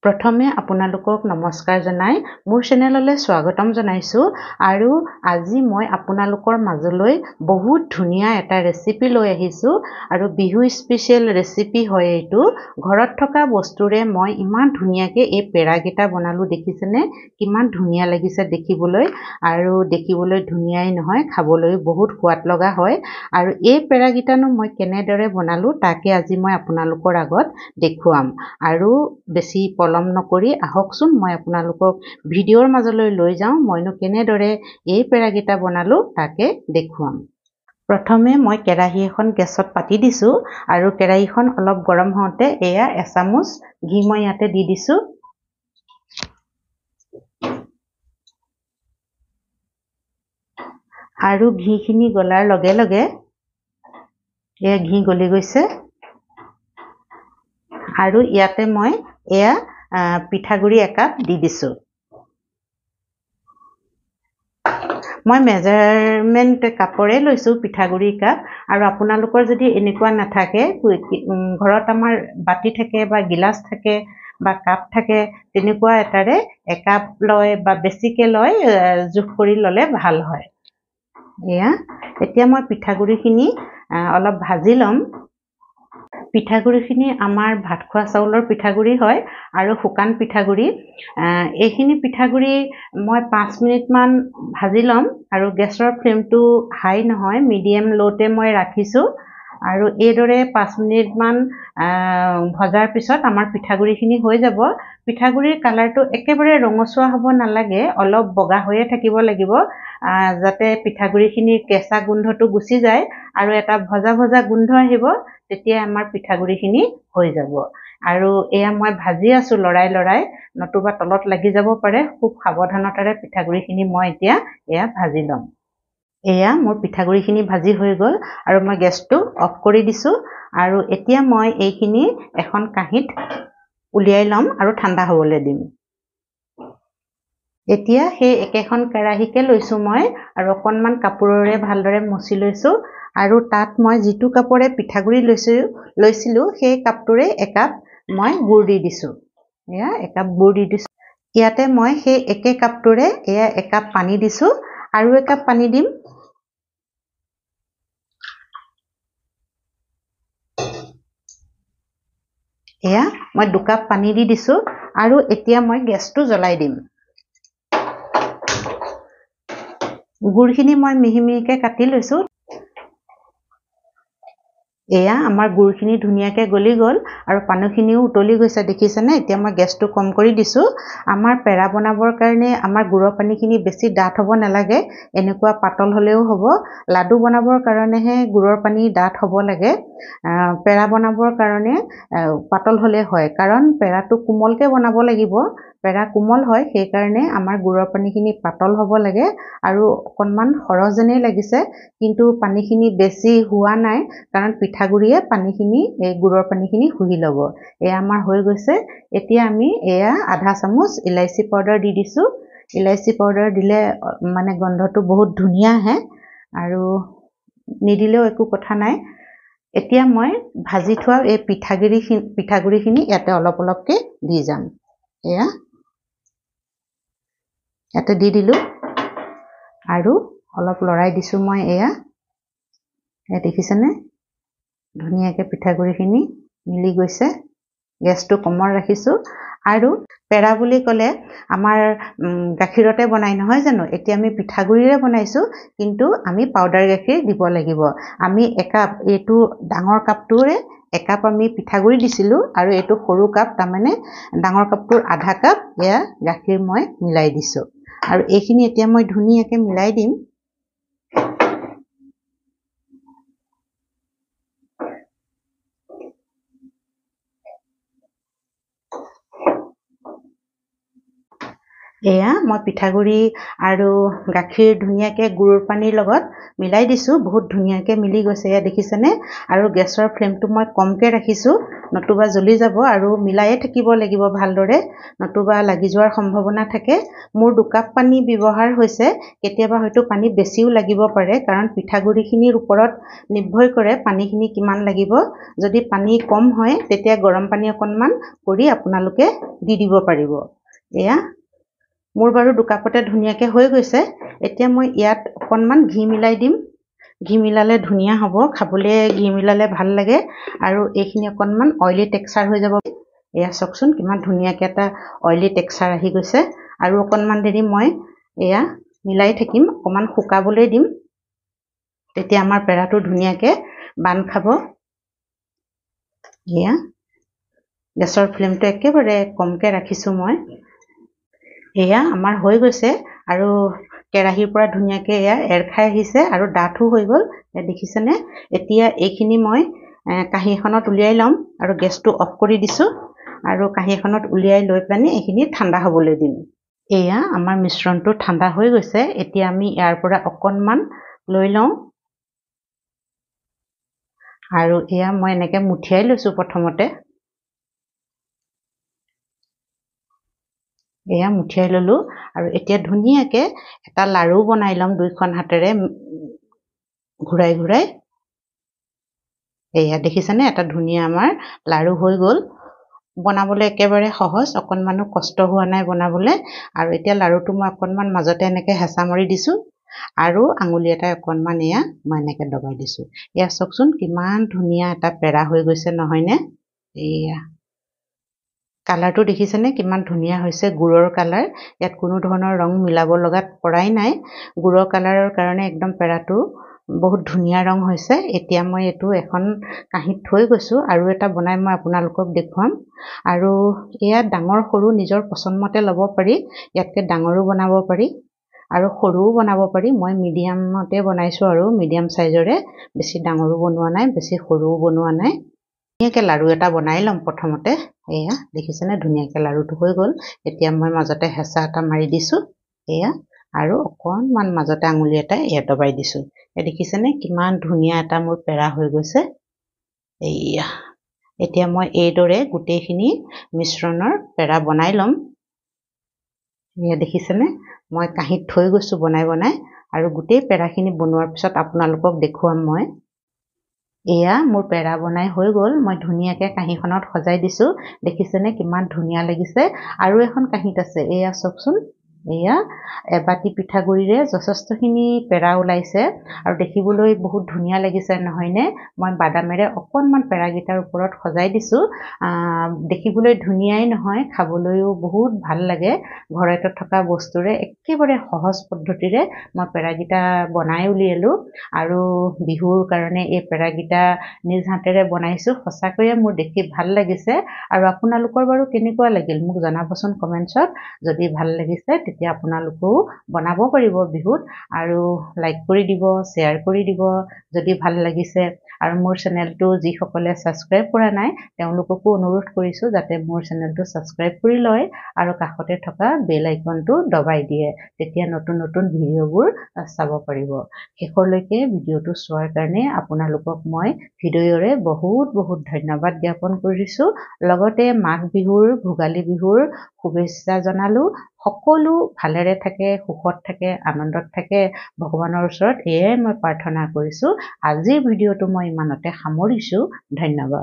প্ৰথমে আপোনালোকক নমস্কাৰ জনাই মোৰ চেনেললৈ স্বাগতম জনাইছো আৰু আজি মই আপোনালোকৰ মাজলৈ বহুত ধুনীয়া এটা ৰেচিপি লৈ আহিছো আৰু বিহু স্পেশাল ৰেচিপি হয় এইটো ঘৰত থকা বস্তুৰে মই ইমান ধুনীয়াকৈ এই পেৰাগিটা বনালো দেখিছেনে কিমান ধুনীয়া লাগিছে দেখিবলৈ আৰু দেখিবলৈ ধুনীয়াই নহয় খাবলৈ বহুত সোৱাদ লগা হয় আৰু এই পেৰাগিটানো মই কেনেদৰে বনালো তাকে আজি মই আপোনালোকৰ আগত দেখুৱাম আৰু বেছি পলম নকৰি আহকচোন মই আপোনালোকক ভিডিঅ'ৰ মাজলৈ লৈ যাওঁ মইনো কেনেদৰে এই পেৰাগিটা বনালো তাকে দেখুৱাম প্ৰথমে মই কেৰাহী এখন গেছত পাতি দিছো আৰু কেৰাহীখন অলপ গৰম হওঁতে এয়া এচামুচ ঘি মই ইয়াতে দি দিছো আৰু ঘিখিনি গলাৰ লগে লগে এয়া ঘি গলি গৈছে আৰু ইয়াতে মই এয়া পিঠাগুৰি একাপ দি দিছো মই মেজাৰমেন্ট কাপৰে লৈছো পিঠাগুৰি কাপ আৰু আপোনালোকৰ যদি এনেকুৱা নাথাকে ঘৰত আমাৰ বাটি থাকে বা গিলাস থাকে বা কাপ থাকে তেনেকুৱা এটাৰে একাপ লয় বা বেছিকে লয় জোখ কৰি ললে ভাল হয় এয়া এতিয়া মই পিঠাগুৰিখিনি অলপ ভাজি লম পিঠাগুৰিখিনি আমাৰ ভাত খোৱা চাউলৰ পিঠাগুৰি হয় আৰু শুকান পিঠাগুৰি এইখিনি পিঠাগুৰি মই 5 মিনিট মান ভাজি লম আৰু গেছৰ ফ্লেমটো হাই নহয় মিডিয়াম লোতে মই ৰাখিছো আৰু এইদৰে 5 মিনিট মান ভজাৰ পিছত আমাৰ পিঠাগুৰিখিনি হৈ যাব পিঠাগুৰিৰ কালাৰটো একেবাৰে ৰঙচুৱা হ'ব নালাগে অলপ বগা হৈয়ে থাকিব লাগিব যাতে পিঠাগুৰিখিনিৰ কেঁচা গোন্ধটো গুচি যায় আৰু এটা ভজা ভজা গোন্ধ আহিব তেতিয়া আমাৰ পিঠাগুৰিখিনি হৈ যাব আৰু এয়া মই ভাজি আছো লৰাই নতুবা তলত লাগি যাব পাৰে খুব সাৱধানতাৰে পিঠাগুৰিখিনি মই এতিয়া এয়া ভাজি লম এয়া মোৰ পিঠাগুৰিখিনি ভাজি হৈ গ'ল আৰু মই গেছটো অফ কৰি দিছো আৰু এতিয়া মই এইখিনি এখন কাঁহীত উলিয়াই লম আৰু ঠাণ্ডা হ'বলৈ দিম এতিয়া সেই একেখন কেৰাহীকে লৈছো মই আৰু অকণমান কাপোৰেৰে ভালদৰে মচি লৈছো আৰু তাত মই যিটো কাপোৰে পিঠাগুৰি লৈছিলো সেই কাপটোৰে একাপ মই গুড় দি দিছো এয়া একাপ গুড় দি দিছো ইয়াতে মই সেই একে কাপটোৰে এয়া একাপ পানী দিছো আৰু একাপ পানী দিম এয়া মই 2 কাপ পানী দি দিছো আৰু এতিয়া মই গেছটো জ্বলাই দিম গুড়খিনি মই মিহি মিহিকে কাটি লৈছো এয়া আমাৰ গুড়খিনি ধুনীয়াকে গলি গল আৰু পানীখিনিও উতলি গৈছে দেখিছেনে এতিয়া মই গেছটো কম কৰি দিছো আমাৰ পেৰা বনাবৰ কাৰণে আমাৰ গুড়ৰ পানীখিনি বেছি ডাঠ হ'ব নালাগে এনেকুৱা পাতল হলেও হ'ব লাডু বনাবৰ কাৰণেহে গুড়ৰ পানী ডাঠ হ'ব লাগে পেৰা বনাবৰ কাৰণে পাতল হলে হয় কাৰণ পেৰাটো কোমলকে বনাব লাগিব পেৰা কোমল হয় সেই কাৰণে আমাৰ গুড়ৰ পানীখিনি পাতল হ'ব লাগে আৰু অকণমান সৰহ যেনেই লাগিছে কিন্তু পানীখিনি বেছি হোৱা নাই কাৰণ পিঠাগুৰিয়ে পানীখিনি এই গুড়ৰ পানীখিনি শুহি ল'ব এয়া আমাৰ হৈ গৈছে এতিয়া আমি এয়া আধা চামুচ ইলাইচি পাউডাৰ দি দিছো ইলাইচি পাউডাৰ দিলে মানে গন্ধটো বহুত ধুনীয়া আহে আৰু নিদিলেও একো কথা নাই এতিয়া মই ভাজি থোৱা এই পিঠাগুৰিখিনি ইয়াতে অলপ অলপকে দি যাম এয়া ইয়াতে দি দিলো আৰু অলপ লৰাই দিছো মই এয়া দেখিছেনে ধুনীয়াকে পিঠাগুৰিখিনি মিলি গৈছে গেছটো কমৰ ৰাখিছো আৰু পেৰা বুলি ক'লে আমাৰ গাখীৰতে বনাই নহয় জানো এতিয়া আমি পিঠাগুৰিৰে বনাইছো কিন্তু আমি পাউডাৰ গাখীৰ দিব লাগিব আমি একাপ এইটো ডাঙৰ কাপটোৰে একাপ আমি পিঠাগুৰি দিছিলো আৰু এইটো সৰু কাপ তাৰমানে ডাঙৰ কাপটোৰ আধা কাপ এয়া গাখীৰ মই মিলাই দিছো আৰু এইখিনি এতিয়া মই ধুনীয়াকে মিলাই দিম এয়া মই পিঠাগুৰি আৰু গাখীৰ ধুনীয়াকে গুড়ৰ পানীৰ লগত মিলাই দিছো বহুত ধুনীয়াকে মিলি গৈছে এয়া দেখিছেনে আৰু গেছৰ ফ্লেমটো মই কমকে ৰাখিছো নতুবা জ্বলি যাব আৰু মিলায়ে থাকিব লাগিব ভালদৰে নতুবা লাগি যোৱাৰ সম্ভাৱনা থাকে মোৰ 2 কাপ পানী ব্যৱহাৰ হৈছে কেতিয়াবা হয়তো পানী বেছিও লাগিব পাৰে কাৰণ পিঠাগুৰিখিনিৰ ওপৰত নিৰ্ভৰ কৰে পানীখিনি কিমান লাগিব যদি পানী কম হয় তেতিয়া গৰম পানী অকণমান কৰি আপোনালোকে দি দিব পাৰিব এয়া মোৰ বাৰু 2 কাপতে ধুনীয়াকৈ হৈ গৈছে এতিয়া মই ইয়াত অকণমান ঘি মিলাই দিম ঘি মিলালে ধুনীয়া হ'ব খাবলৈ ঘি মিলালে ভাল লাগে আৰু এইখিনি অকণমান অইলি টেক্সচাৰ হৈ যাব এয়া চাওকচোন কিমান ধুনীয়াকৈ এটা অইলি টেক্সচাৰ আহি গৈছে আৰু অকণমান দেৰি মই এয়া মিলাই থাকিম অকণমান শুকাবলৈ দিম তেতিয়া আমাৰ পেৰাটো ধুনীয়াকৈ বান্ধ খাব এয়া গেছৰ ফ্লেমটো একেবাৰে কমকৈ ৰাখিছোঁ মই এয়া আমাৰ হৈ গৈছে আৰু কেৰাহীৰ পৰা ধুনীয়াকৈ এয়া এৰ খাই আহিছে আৰু ডাঠো হৈ গ'ল দেখিছেনে এতিয়া এইখিনি মই কাঁহী এখনত উলিয়াই ল'ম আৰু গেছটো অফ কৰি দিছোঁ আৰু কাঁহী এখনত উলিয়াই লৈ পেলাই এইখিনি ঠাণ্ডা হ'বলৈ দিম এয়া আমাৰ মিশ্ৰণটো ঠাণ্ডা হৈ গৈছে এতিয়া আমি ইয়াৰ পৰা অকণমান লৈ লওঁ আৰু এয়া মই এনেকৈ মুঠিয়াই লৈছোঁ প্ৰথমতে এয়া মুঠিয়াই ল'লোঁ আৰু এতিয়া ধুনীয়াকৈ এটা লাড়ু বনাই ল'ম দুইখন হাতেৰে ঘূৰাই ঘূৰাই এয়া দেখিছেনে এটা ধুনীয়া আমাৰ লাড়ু হৈ গ'ল বনাবলৈ একেবাৰে সহজ অকণমানো কষ্ট হোৱা নাই বনাবলৈ আৰু এতিয়া লাড়ুটো মই অকণমান মাজতে এনেকৈ হেঁচা মাৰি দিছোঁ আৰু আঙুলি এটাই অকণমান এয়া মই এনেকৈ দবাই দিছোঁ এয়া চাওকচোন কিমান ধুনীয়া এটা পেৰা হৈ গৈছে নহয়নে এয়া কালাৰটো দেখিছেনে কিমান ধুনীয়া হৈছে গুড়ৰ কালাৰ ইয়াত কোনো ধৰণৰ ৰং মিলাব লগাত পৰাই নাই গুড়ৰ কালাৰৰ কাৰণে একদম পেৰাটো বহুত ধুনীয়া ৰং হৈছে এতিয়া মই এইটো এখন কাঁহীত থৈ গৈছোঁ আৰু এটা বনাই মই আপোনালোকক দেখুৱাম আৰু এয়া ডাঙৰ সৰু নিজৰ পচন্দমতে ল'ব পাৰি ইয়াতকৈ ডাঙৰো বনাব পাৰি আৰু সৰুও বনাব পাৰি মই মিডিয়ামতে বনাইছোঁ আৰু মিডিয়াম সাইজৰে বেছি ডাঙৰো বনোৱা নাই বেছি সৰুও বনোৱা নাই ধুনীয়াকৈ লাড়ু এটা বনাই ল'ম প্ৰথমতে এয়া দেখিছেনে ধুনীয়াকৈ লাড়ুটো হৈ গ'ল এতিয়া মই মাজতে হেঁচা এটা মাৰি দিছোঁ এয়া আৰু অকণমান মাজতে আঙুলি এটাই এয়া দবাই দিছোঁ দেখিছেনে কিমান ধুনীয়া এটা মোৰ পেৰা হৈ গৈছে এয়া এতিয়া মই এইদৰে গোটেইখিনি মিশ্ৰণৰ পেৰা বনাই ল'ম এয়া দেখিছেনে মই কাঁহীত থৈ গৈছোঁ বনাই বনাই আৰু গোটেই পেৰাখিনি বনোৱাৰ পিছত আপোনালোকক দেখুৱাম মই এয়া মোৰ পেৰা বনাই হৈ গ'ল মই ধুনীয়াকৈ কাঁহীখনত সজাই দিছোঁ দেখিছেনে কিমান ধুনীয়া লাগিছে আৰু এখন কাঁহীত আছে এয়া চাওকচোন এয়া এবাটি পিঠাগুড়িৰে যথেষ্টখিনি পেৰা ওলাইছে আৰু দেখিবলৈ বহুত ধুনীয়া লাগিছে নহয়নে মই বাদামেৰে অকণমান পেৰাকেইটাৰ ওপৰত সজাই দিছোঁ দেখিবলৈ ধুনীয়াই নহয় খাবলৈও বহুত ভাল লাগে ঘৰতে থকা বস্তুৰে একেবাৰে সহজ পদ্ধতিৰে মই পেৰাকেইটা বনাই উলিয়ালোঁ আৰু বিহুৰ কাৰণে এই পেৰাকেইটা নিজ হাতেৰে বনাইছোঁ সঁচাকৈয়ে মোৰ দেখি ভাল লাগিছে আৰু আপোনালোকৰ বাৰু কেনেকুৱা লাগিল মোক জনাবচোন কমেণ্টছত যদি ভাল লাগিছে তেতিয়া আপোনালোকেও বনাব পাৰিব বিহুত আৰু লাইক কৰি দিব শ্বেয়াৰ কৰি দিব যদি ভাল লাগিছে আৰু মোৰ চেনেলটো যিসকলে ছাবস্ক্ৰাইব কৰা নাই তেওঁলোককো অনুৰোধ কৰিছোঁ যাতে মোৰ চেনেলটো ছাবস্ক্ৰাইব কৰি লয় আৰু কাষতে থকা বেল আইকনটো দবাই দিয়ে তেতিয়া নতুন নতুন ভিডিঅ'বোৰ চাব পাৰিব শেষলৈকে ভিডিঅ'টো চোৱাৰ কাৰণে আপোনালোকক মই ভিডিঅ'ৰে বহুত বহুত ধন্যবাদ জ্ঞাপন কৰিছোঁ লগতে মাঘ বিহুৰ ভোগালী বিহুৰ শুভেচ্ছা জনালোঁ সকলো ভালেৰে থাকে সুখত থাকে আনন্দত থাকে ভগৱানৰ ওচৰত এয়াই মই প্ৰাৰ্থনা কৰিছোঁ আজিৰ ভিডিঅ'টো মই ইমানতে সামৰিছোঁ ধন্যবাদ